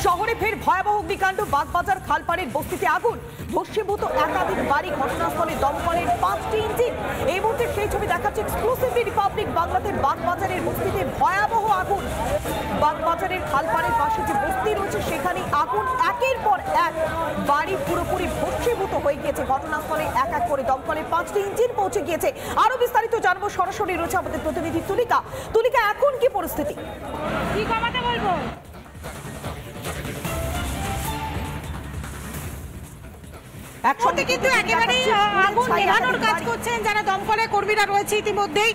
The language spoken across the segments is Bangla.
শহরে ফের ভয়াবহ অগ্নিকাণ্ড, বাগবাজার খালপাড়ের বস্তিতে আগুন, ভস্মীভূত একাধিক বাড়ি, ঘটনাস্থলে দমকলের 5টি ইঞ্জিন। এই মুহূর্তে সেই ছবি দেখাচ্ছে এক্সক্লুসিভলি রিপাবলিক বাংলাতে। বাগবাজারের বস্তিতে ভয়াবহ আগুন, বাগবাজারের খালপাড়ের পাশে যে বস্তি রয়েছে সেখানে আগুন, একের পর এক বাড়ি পুরোপুরি ভস্মীভূত হয়ে গিয়েছে। ঘটনাস্থলে এক এক করে দমকলের 5টি ইঞ্জিন পৌঁছে গিয়েছে। আরো বিস্তারিত জানবো, সরাসরি রয়েছে আমাদের প্রতিনিধি তুলিকা। তুলিকা, এখন কি পরিস্থিতি? কি কমাতে বলবো? একসাথে কিন্তু একেবারেই আগুন নেভানোর কাজ করছেন যারা দমকলের কর্মীরা রয়েছে। ইতিমধ্যেই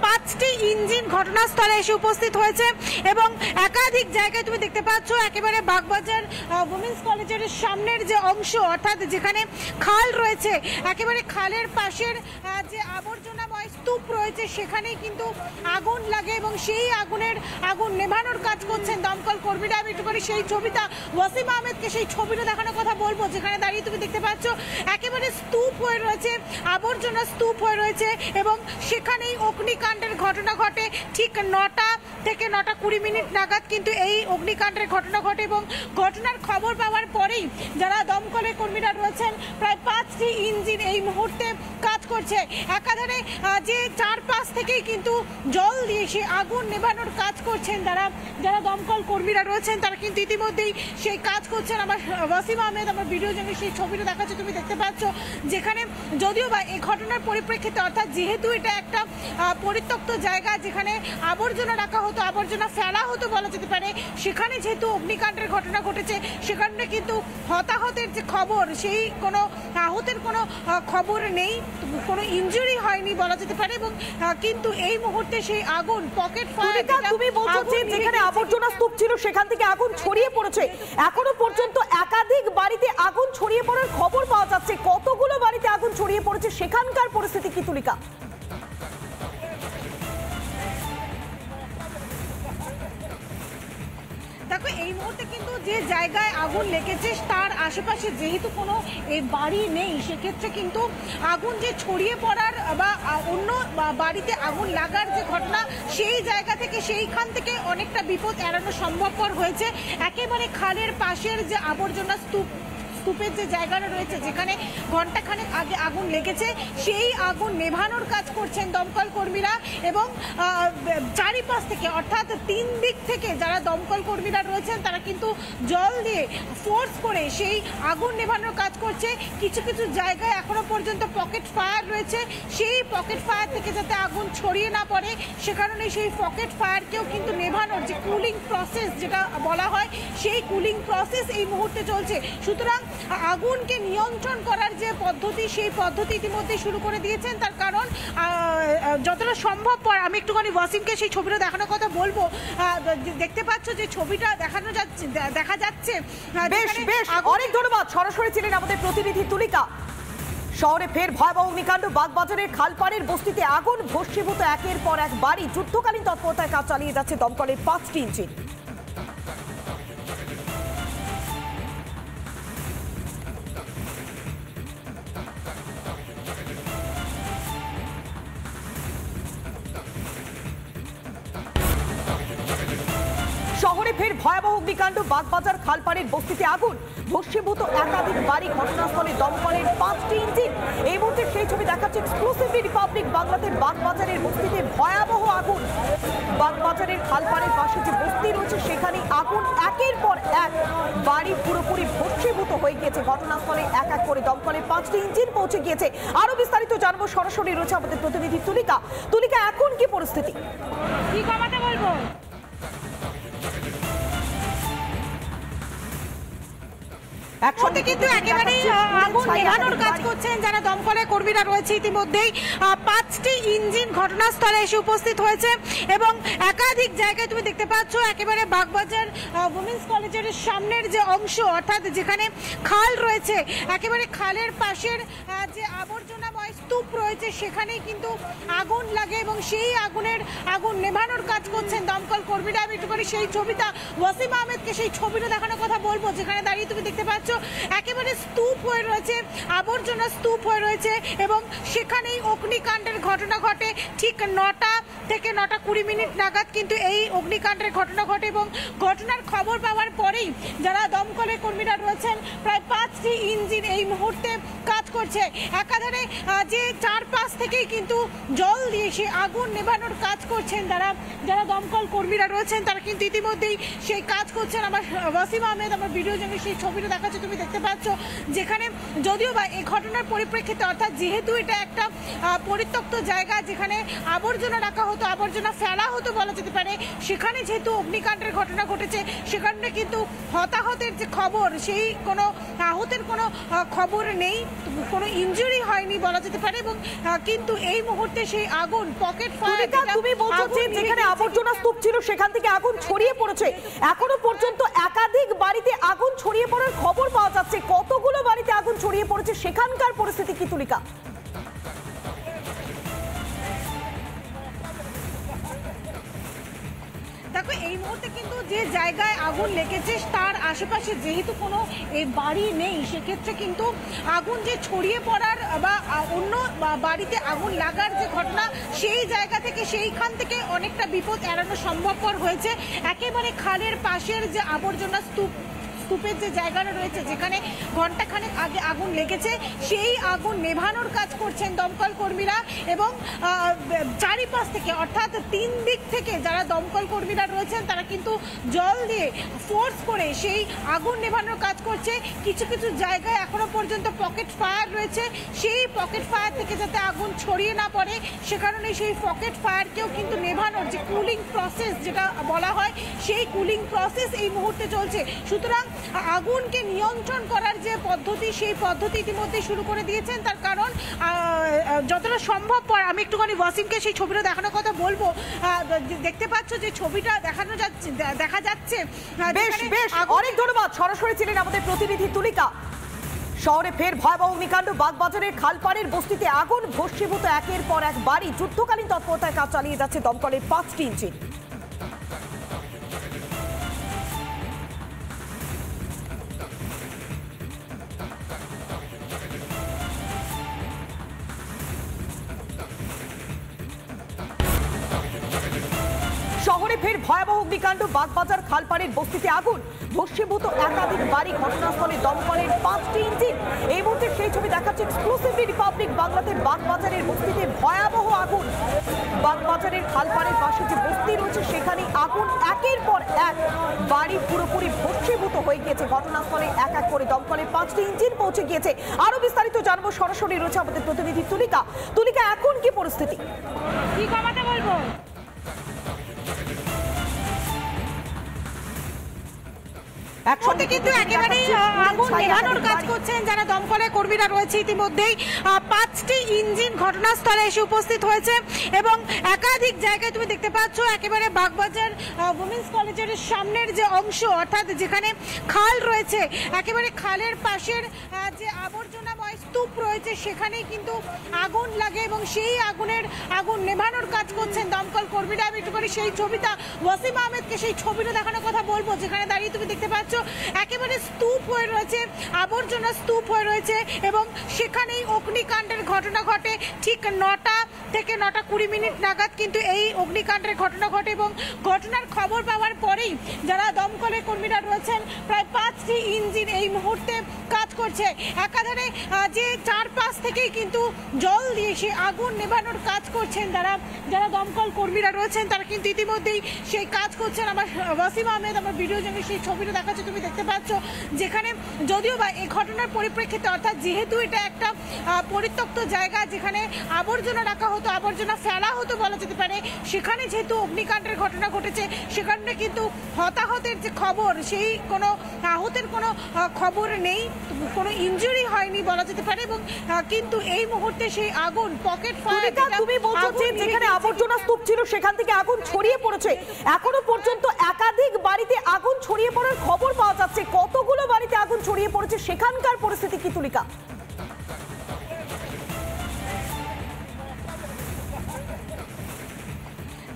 5টি ইঞ্জিন ঘটনাস্থলে এসে উপস্থিত হয়েছে এবং একাধিক জায়গায় তুমি দেখতে পাচ্ছ একেবারে বাগবাজার উমেন্স কলেজের সামনের যে অংশ, অর্থাৎ যেখানে খাল রয়েছে, একেবারে খালের পাশের যে আবর্জনাময় স্তূপ রয়েছে সেখানেই কিন্তু আগুন লাগে এবং সেই আগুন নেভানোর কাজ করছেন দমকল কর্মীরা। আমি একটু করে সেই ছবিটা ওয়াসিম আহমেদকে সেই ছবিটা দেখানোর কথা বলবো, যেখানে দাঁড়িয়ে তুমি দেখতে পাচ্ছ একেবারে স্তূপ হয়ে রয়েছে, আবর্জনা স্তূপ হয়ে রয়েছে এবং সেখানেই অগ্নিকাণ্ডের ঘটনা ঘটে। ঠিক 9টা থেকে 9টা 20 মিনিট নাগাদ কিন্তু এই অগ্নিকাণ্ডের ঘটনা ঘটে এবং ঘটনার খবর পাওয়ার পরেই যারা দমকলের কর্মীরা রয়েছেন, প্রায় 5টি ইঞ্জিন এই মুহূর্তে কাজ করছে। একাধারে যে চারপাশ থেকেই কিন্তু জল দিয়ে সে আগুন নেভানোর কাজ করছেন যারা দমকল কর্মীরা রয়েছেন, তারা কিন্তু ইতিমধ্যেই সেই কাজ করছেন। আমার ওয়াসিম আহমেদ আমার ভিডিও জন্য সেই ছবিটা দেখাচ্ছে, তুমি দেখতে পাচ্ছ, যেখানে যদিও বা এই ঘটনার পরিপ্রেক্ষিতে, অর্থাৎ যেহেতু এটা একটা পরিত্যক্ত জায়গা যেখানে আবর্জনা রাখা হতো, আবর্জনা ফেলা হতো বলা যেতে পারে, সেখানে যেহেতু অগ্নিকাণ্ডের ঘটনা ঘটেছে সেখানে কিন্তু হতাহতের যে খবর, সেই কোনো আহতের কোনো খবর নেই, কোনো ইনজুরি হয়নি বলা যেতে পারে। এবং কিন্তু এই মুহূর্তে সেই আগুন পকেট ফায়ার, তুমি বলছো যে যেখানে আবর্জনা স্তূপ ছিল সেখান থেকে আগুন ছড়িয়ে পড়েছে। এখনো পর্যন্ত একাধিক বাড়িতে আগুন ছড়িয়ে পড়ার খবর পাওয়া যাচ্ছে। কতগুলো বাড়িতে আগুন ছড়িয়ে পড়েছে, সেখানকার পরিস্থিতি কি তুলিকা? দেখো, এই মুহূর্তে কিন্তু যে জায়গায় আগুন লেগেছে তার আশেপাশে যেহেতু কোনো বাড়ি নেই, সেক্ষেত্রে কিন্তু আগুন যে ছড়িয়ে পড়ার বা অন্য বাড়িতে আগুন লাগার যে ঘটনা, সেই জায়গা থেকে সেইখান থেকে অনেকটা বিপদ এড়ানো সম্ভবপর হয়েছে। একেবারে খালের পাশের যে আবর্জনা স্তূপের যে জায়গাটা রয়েছে, যেখানে ঘন্টাখানেক আগে আগুন লেগেছে, সেই আগুন নেভানোর কাজ করছেন দমকল কর্মীরা এবং চারিপাশ থেকে, অর্থাৎ 3 দিক থেকে যারা দমকল কর্মীরা রয়েছেন তারা কিন্তু জল দিয়ে ফোর্স করে সেই আগুন নেভানোর কাজ করছে। কিছু কিছু জায়গায় এখনো পর্যন্ত পকেট ফায়ার রয়েছে, সেই পকেট ফায়ার থেকে যাতে আগুন ছড়িয়ে না পড়ে সে কারণে সেই পকেট ফায়ারকেও কিন্তু নেভানোর যে কুলিং প্রসেস যেটা বলা হয়, সেই কুলিং প্রসেস এই মুহূর্তে চলছে। সুতরাং আগুনকে নিয়ন্ত্রণ করার যে পদ্ধতি, সেই পদ্ধতি ইতিমধ্যে শুরু করে দিয়েছেন। তার কারণ যতটা সম্ভবপর, আমি একটুখানি ওয়াসিমকে সেই ছবিটা দেখানোর কথা বলবো। দেখতে পাচ্ছ যে ছবিটা দেখা যাচ্ছে। বেশ, অনেক ধন্যবাদ। সরাসরি ছিলেন আমাদের প্রতিনিধি তুলিকা। শহরে ফের ভয়াবহ অগ্নিকাণ্ড, বাগবাজারের খালপাড়ের বস্তিতে আগুন, ভস্মীভূত একের পর এক বাড়ি। যুদ্ধকালীন তৎপরতায় কাজ চালিয়ে যাচ্ছে দমকলের 5টি ইঞ্জিন। শহরে ফের ভয়াবহ অগ্নিকাণ্ড, বাগবাজার খালপাড়ের বস্তিতে আগুন, ভস্মীভূত একাধিক বাড়ি, ঘটনাস্থলে দমকলের 5টি ইঞ্জিন। এই মুহূর্তে সেই ছবি দেখাচ্ছে এক্সক্লুসিভলি রিপাবলিক বাংলাতে। বাগবাজারের বস্তিতে ভয়াবহ আগুন, বাগবাজারের খালপাড়ের পাশে যে বস্তি রয়েছে সেখানে আগুন, একের পর এক বাড়ি পুরোপুরি ভস্মীভূত হয়ে গিয়েছে। ঘটনাস্থলে এক এক করে দমকলের 5টি ইঞ্জিন পৌঁছে গিয়েছে। আরো বিস্তারিত জানবো, সরাসরি রয়েছে আমাদের প্রতিনিধি তুলিকা। তুলিকা, এখন কি পরিস্থিতি? কি কমাতে বলবো? একসাথে কিন্তু একেবারেই আগুন নেভানোর কাজ করছেন যারা দমকলের কর্মীরা রয়েছে। ইতিমধ্যেই 5টি ইঞ্জিন ঘটনাস্থলে এসে উপস্থিত হয়েছে এবং একাধিক জায়গায় তুমি দেখতে পাচ্ছ একেবারে বাগবাজার উমেন্স কলেজের সামনের যে অংশ, অর্থাৎ যেখানে খাল রয়েছে, একেবারে খালের পাশের যে আবর্জনাময় স্তূপ রয়েছে সেখানেই কিন্তু আগুন লাগে এবং সেই আগুন নেভানোর কাজ করছেন দমকল কর্মীরা। আমি একটু করে সেই ছবিটা ওয়াসিম আহমেদকে সেই ছবিটা দেখানোর কথা বলবো, যেখানে দাঁড়িয়ে তুমি দেখতে পাচ্ছ একেবারে স্তূপ হয়ে রয়েছে, আবর্জনা স্তূপ হয়ে রয়েছে এবং সেখানেই অগ্নিকাণ্ডের ঘটনা ঘটে। ঠিক 9টা থেকে 9টা 20 মিনিট নাগাদ কিন্তু এই অগ্নিকাণ্ডের ঘটনা ঘটে এবং ঘটনার খবর পাওয়ার পরেই যারা দমকলের কর্মীরা রয়েছেন প্রায় 5টি ইঞ্জিন এই মুহূর্তে কাজ করছে। একাধারে যে চারপাশ থেকেই কিন্তু জল দিয়ে সেই আগুন নেভানোর কাজ করছেন যারা দমকল কর্মীরা রয়েছেন তারা কিন্তু ইতিমধ্যেই সেই কাজ করছেন। আমার ওয়াসিম আহমেদ আমার ভিডিও জন্য সেই ছবিটা দেখাচ্ছে, তুমি দেখতে পাচ্ছ, যেখানে যদিও বা এই ঘটনার পরিপ্রেক্ষিতে অর্থাৎ যেহেতু এটা একটা পরিত্যক্ত জায়গা যেখানে আবর্জনা রাখা হতো, আবর্জনা ফেলা হতো বলা যেতে পারে, সেখানে যেহেতু অগ্নিকাণ্ডের ঘটনা ঘটেছে সেখানে কিন্তু হতাহতের যে খবর সেই কোনো আহতের কোনো খবর নেই, কোনো ইনজুরি হয়নি বলা যেতে পারে। এবং কিন্তু এই মুহূর্তে সেই আগুন পকেট ফায়ার, তুমি বলছো যে যেখানে আবর্জনা স্তূপ ছিল সেখান থেকে আগুন ছড়িয়ে পড়েছে, এখনো পর্যন্ত একাধিক বাড়িতে আগুন ছড়িয়ে পড়ার খবর পাওয়া যাচ্ছে, কতগুলো বাড়িতে আগুন ছড়িয়ে পড়েছে সেখানকার পরিস্থিতি কি তুলিকা? দেখো এই মুহূর্তে কিন্তু যে জায়গায় আগুন লেগেছে তার আশেপাশে যেহেতু কোনো বাড়ি নেই, সেক্ষেত্রে কিন্তু আগুন যে ছড়িয়ে পড়ার বা অন্য বাড়িতে আগুন লাগার যে ঘটনা সেই জায়গা থেকে সেইখান থেকে অনেকটা বিপদ এড়ানো সম্ভবপর হয়েছে। একেবারে খালের পাশের যে আবর্জনা স্তূপের যে জায়গাটা রয়েছে যেখানে ঘন্টাখানেক আগে আগুন লেগেছে সেই আগুন নেভানোর কাজ করছেন দমকল কর্মীরা এবং চারিপাশ থেকে অর্থাৎ 3 দিক থেকে যারা দমকল কর্মীরা রয়েছেন তারা কিন্তু জল দিয়ে ফোর্স করে সেই আগুন নেভানোর কাজ করছে। কিছু কিছু জায়গায় এখনো পর্যন্ত পকেট ফায়ার রয়েছে, সেই পকেট ফায়ার থেকে যাতে আগুন ছড়িয়ে না পড়ে সে কারণে সেই পকেট ফায়ারকেও কিন্তু নেভানোর যে কুলিং প্রসেস যেটা বলা হয় সেই কুলিং প্রসেস এই মুহূর্তে চলছে। সুতরাং আগুনকে নিয়ন্ত্রণ করার যে পদ্ধতি সেই পদ্ধতি ইতিমধ্যে শুরু করে দিয়েছেন। তার কারণ যতটা সম্ভব আমি একটুখানি ওয়াসিমকে সেই ছবিটা দেখানোর কথা বলবো। দেখতে পাচ্ছ যে ছবিটা দেখা যাচ্ছে। বেশ অনেক ধন্যবাদ। সরাসরি ছিলেন আমাদের প্রতিনিধি তুলিকা। শহরে ফের ভয়াবহ অগ্নিকাণ্ড, বাগবাজারের খালপাড়ের বস্তিতে আগুন, ভস্মীভূত একের পর এক বাড়ি, যুদ্ধকালীন তৎপরতায় কাজ চালিয়ে যাচ্ছে দমকলের 5টি ইঞ্জিন। শহরে ফের ভয়াবহ অগ্নিকাণ্ড, বাগবাজার খালপাড়ের বস্তিতে আগুন, ভস্মীভূত একাধিক বাড়ি, ঘটনাস্থলে দমকলের 5টি ইঞ্জিন। এই মুহূর্তে সেই ছবি দেখাচ্ছে এক্সক্লুসিভলি রিপাবলিক বাংলাতে। বাগবাজারের বস্তিতে ভয়াবহ আগুন, বাগবাজারের খালপাড়ের পাশে যে বস্তি রয়েছে সেখানে আগুন, একের পর এক বাড়ি পুরোপুরি ভস্মীভূত হয়ে গিয়েছে। ঘটনাস্থলে এক এক করে দমকলের 5টি ইঞ্জিন পৌঁছে গিয়েছে। আরো বিস্তারিত জানবো, সরাসরি রয়েছে আমাদের প্রতিনিধি তুলিকা। তুলিকা, এখন কি পরিস্থিতি? কি কমাতে বলবো? একসাথে কিন্তু একেবারেই আগুন নেভানোর কাজ করছেন যারা দমকলের কর্মীরা রয়েছে। ইতিমধ্যেই 5টি ইঞ্জিন ঘটনাস্থলে এসে উপস্থিত হয়েছে এবং একাধিক জায়গায় তুমি দেখতে পাচ্ছ একেবারে বাগবাজার উমেন্স কলেজের সামনের যে অংশ অর্থাৎ যেখানে খাল রয়েছে, একেবারে খালের পাশের যে আবর্জনাময় স্তূপ রয়েছে সেখানেই কিন্তু আগুন লাগে এবং সেই আগুন নেভানোর কাজ করছেন দমকল কর্মীরা। আমি একটু করে সেই ছবিটা ওয়াসিম আহমেদকে সেই ছবিটা দেখানোর কথা বলবো, যেখানে দাঁড়িয়ে তুমি দেখতে পাচ্ছ একেবারে স্তূপ হয়ে রয়েছে, আবর্জনা স্তূপ হয়ে রয়েছে এবং সেখানেই অগ্নিকাণ্ডের ঘটনা ঘটে। ঠিক 9টা থেকে 9টা 20 মিনিট নাগাদ কিন্তু এই অগ্নিকাণ্ডের ঘটনা ঘটে এবং ঘটনার খবর পাওয়ার পরেই যারা দমকলের কর্মীরা রয়েছেন প্রায় 5টি ইঞ্জিন এই মুহূর্তে কাজ করছে। একাধারে যে চারপাশ থেকেই কিন্তু জল দিয়ে সেই আগুন নেভানোর কাজ করছেন যারা দমকল কর্মীরা রয়েছেন তারা কিন্তু ইতিমধ্যেই সেই কাজ করছেন। আমার ওয়াসিম আহমেদ আমার ভিডিও জন্য সেই ছবিটা দেখাচ্ছে, তুমি দেখতে পাচ্ছ, যেখানে যদিও বা এই ঘটনার পরিপ্রেক্ষিতে অর্থাৎ যেহেতু এটা একটা পরিত্যক্ত জায়গা যেখানে আবর্জনা রাখা হতো, আবর্জনা ফেলা হতো বলা যেতে পারে, সেখানে যেহেতু অগ্নিকাণ্ডের ঘটনা ঘটেছে সেখানে কিন্তু হতাহতের যে খবর সেই কোনো আহতের কোনো খবর নেই, কোনো ইনজুরি হয়নি বলা যেতে পারে। এবং কিন্তু এই মুহূর্তে সেই আগুন পকেট ফায়ার, তুমি বলছো যে যেখানে আবর্জনা স্তূপ ছিল সেখান থেকে আগুন ছড়িয়ে পড়েছে, এখনো পর্যন্ত একাধিক বাড়িতে আগুন ছড়িয়ে পড়ার খবর পাওয়া যাচ্ছে, কতগুলো বাড়িতে আগুন ছড়িয়ে পড়েছে সেখানকার পরিস্থিতি কি তুলিকা?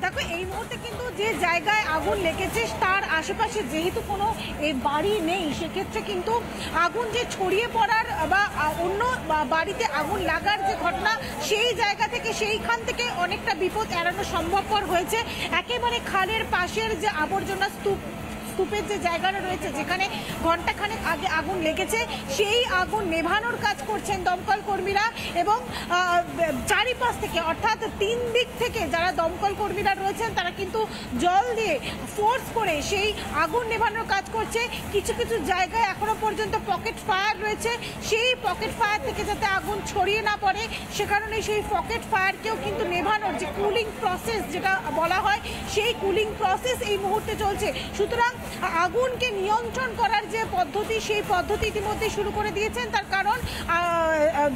দেখো এই মুহূর্তে কিন্তু যে জায়গায় আগুন লেগেছে তার আশেপাশে যেহেতু কোনো এই বাড়ি নেই, সেক্ষেত্রে কিন্তু আগুন যে ছড়িয়ে পড়ার বা অন্য বাড়িতে আগুন লাগার যে ঘটনা, সেই জায়গা থেকে সেইখান থেকে অনেকটা বিপদ এড়ানো সম্ভবপর হয়েছে। একেবারে খালের পাশের যে আবর্জনা স্তূপের যে জায়গাটা রয়েছে, যেখানে ঘন্টাখানেক আগে আগুন লেগেছে, সেই আগুন নেভানোর কাজ করছেন দমকল কর্মীরা এবং চারিপাশ থেকে অর্থাৎ 3 দিক থেকে যারা দমকল কর্মীরা রয়েছেন তারা কিন্তু জল দিয়ে ফোর্স করে সেই আগুন নেভানোর কাজ করছে। কিছু কিছু জায়গায় এখনো পর্যন্ত পকেট ফায়ার রয়েছে, সেই পকেট ফায়ার থেকে যাতে আগুন ছড়িয়ে না পড়ে সে কারণে সেই পকেট ফায়ারকেও কিন্তু নেভানোর যে কুলিং প্রসেস যেটা বলা হয়, সেই কুলিং প্রসেস এই মুহূর্তে চলছে। সুতরাং আগুনকে নিয়ন্ত্রণ করার যে পদ্ধতি, সেই পদ্ধতি ইতিমধ্যে শুরু করে দিয়েছেন। তার কারণ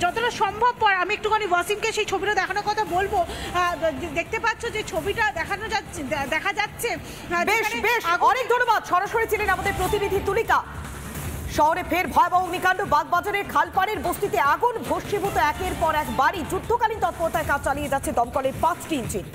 যতটা সম্ভব আমি একটুখানি ওয়াসিমকে সেই ছবিটা দেখানোর কথা বলবো। দেখতে পাচ্ছ যে ছবিটা দেখা যাচ্ছে। বেশ বেশ, অনেক ধন্যবাদ। সরাসরি ছিলেন আমাদের প্রতিনিধি তুলিকা। শহরে ফের ভয়াবহ অগ্নিকাণ্ড, বাগবাজারের খালপাড়ের বস্তিতে আগুন, ভস্মীভূত একের পর এক বাড়ি। যুদ্ধকালীন তৎপরতায় কাজ চালিয়ে যাচ্ছে দমকলের 5টি ইঞ্জিন।